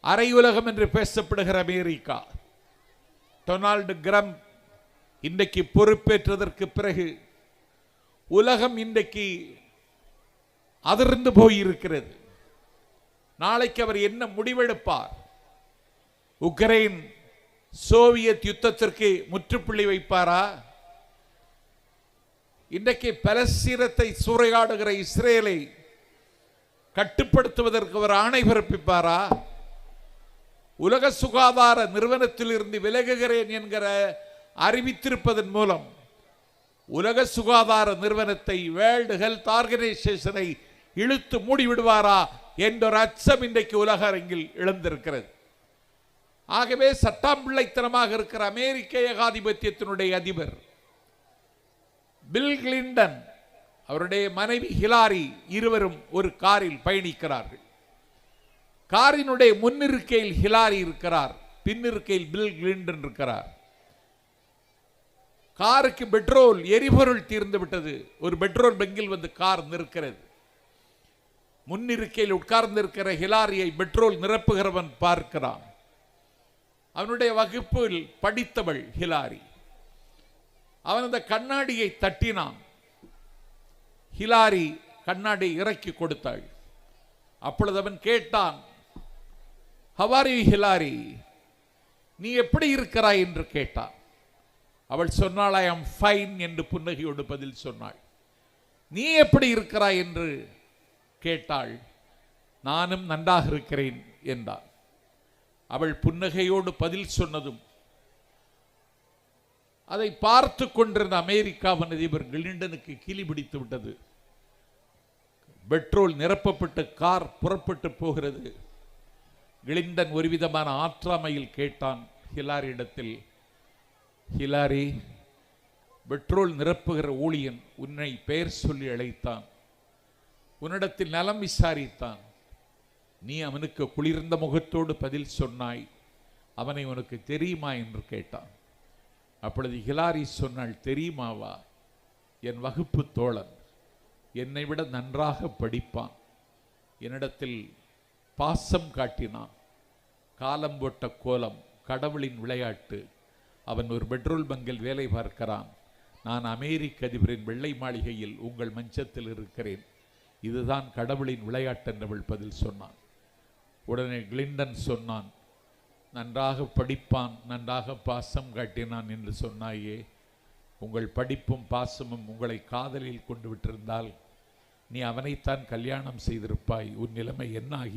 அரை உலகம் என்று பேசப்படுகிற அமெரிக்கா, டொனால்டு ட்ரம்ப் இன்றைக்கு பொறுப்பேற்றதற்கு பிறகு உலகம் இன்றைக்கு அதிர்ந்து போயிருக்கிறது. நாளைக்கு அவர் என்ன முடிவெடுப்பார்? உக்ரைன் சோவியத் யுத்தத்திற்கு முற்றுப்புள்ளி வைப்பாரா? இன்றைக்கு பலஸ்தீனத்தை சூறையாடுகிற இஸ்ரேலை கட்டுப்படுத்துவதற்கு அவர் ஆணை பிறப்பிப்பாரா? உலக சுகாதார நிறுவனத்தில் இருந்து விலகுகிறேன் என்கிற அறிவித்திருப்பதன் மூலம் உலக சுகாதார நிறுவனத்தை, வேர்ல்டு ஹெல்த் ஆர்கனைசேஷனை இழுத்து மூடிவிடுவாரா என்ற ஒரு அச்சம் இன்றைக்கு உலக அரங்கில் எழுந்திருக்கிறது. ஆகவே சட்டாம்பிள்ளைத்தனமாக இருக்கிற அமெரிக்க ஏகாதிபத்தியத்தினுடைய அதிபர் பில் கிளின்டன், அவருடைய மனைவி ஹிலாரி இருவரும் ஒரு காரில் பயணிக்கிறார்கள். காரினுடைய முன்னிருக்கையில் ஹிலாரி இருக்கிறார், பின்னிருக்கையில் பில் கிளின்டன் இருக்கிறார். காருக்கு பெட்ரோல் எரிபொருள் தீர்ந்து விட்டது. ஒரு பெட்ரோல் பங்கில் வந்து கார் நிற்கிறது. முன்னிருக்கையில் உட்கார்ந்திருக்கிற ஹிலாரியை பெட்ரோல் நிரப்புகிறவன் பார்க்கிறான். அவனுடைய வகுப்பில் படித்தவள் ஹிலாரி. அவன் அந்த கண்ணாடியை தட்டினான். ஹிலாரி கண்ணாடியை இறக்கி கொடுத்தாள். அப்பொழுது அவன் கேட்டான், "How are you, ஹிலாரி? நீ எப்படி இருக்கிறாய்?" என்று கேட்டான். அவள் சொன்னாள், "I am fine" என்று புன்னகையோடு பதில் சொன்னாள். "நீ எப்படி இருக்கிறாய்?" என்று கேட்டாள். "நானும் நன்றாக இருக்கிறேன்" என்றாள். அவள் புன்னகையோடு பதில் சொன்னதும் அதை பார்த்து கொண்டிருந்த அமெரிக்காவின் அதிபர் கிளின்டனுக்கு கிளி பிடித்து விட்டது. பெட்ரோல் நிரப்பப்பட்டு கார் புறப்பட்டு போகிறது. கிளின்டன் ஒரு விதமான ஆற்றாமையில் கேட்டான் ஹிலாரியிடத்தில், "ஹிலாரி, பெட்ரோல் நிரப்புகிற ஊழியன் உன்னை பெயர் சொல்லி அழைத்தான், உன்னிடத்தில் நலம் விசாரித்தான். நீ அவனுக்கு குளிர்ந்த முகத்தோடு பதில் சொன்னாய். அவனை உனக்கு தெரியுமா என்று கேட்டான். அப்பொழுது ஹிலாரி சொன்னாள், "தெரியுமாவா? என் வகுப்பு தோழன், என்னை விட நன்றாக படிப்பான், என்னிடத்தில் பாசம் காட்டினான். காலம் போட்ட கோலம், கடவுளின் விளையாட்டு. அவன் ஒரு பெட்ரோல் பங்கில் வேலை பார்க்கிறான். நான் அமெரிக்க அதிபரின் வெள்ளை மாளிகையில் உங்கள் மஞ்சத்தில் இருக்கிறேன். இதுதான் கடவுளின் விளையாட்டு" என்றவள் பதில் சொன்னான். உடனே கிளின்டன் சொன்னான், "நன்றாக படிப்பான், நன்றாக பாசம் காட்டினான் என்று சொன்னாயே, உங்கள் படிப்பும் பாசமும் உங்களை காதலில் கொண்டு விட்டிருந்தால் நீ அவனைத்தான் கல்யாணம் செய்திருப்பாய். உன் நிலைமை என்ன ஆகி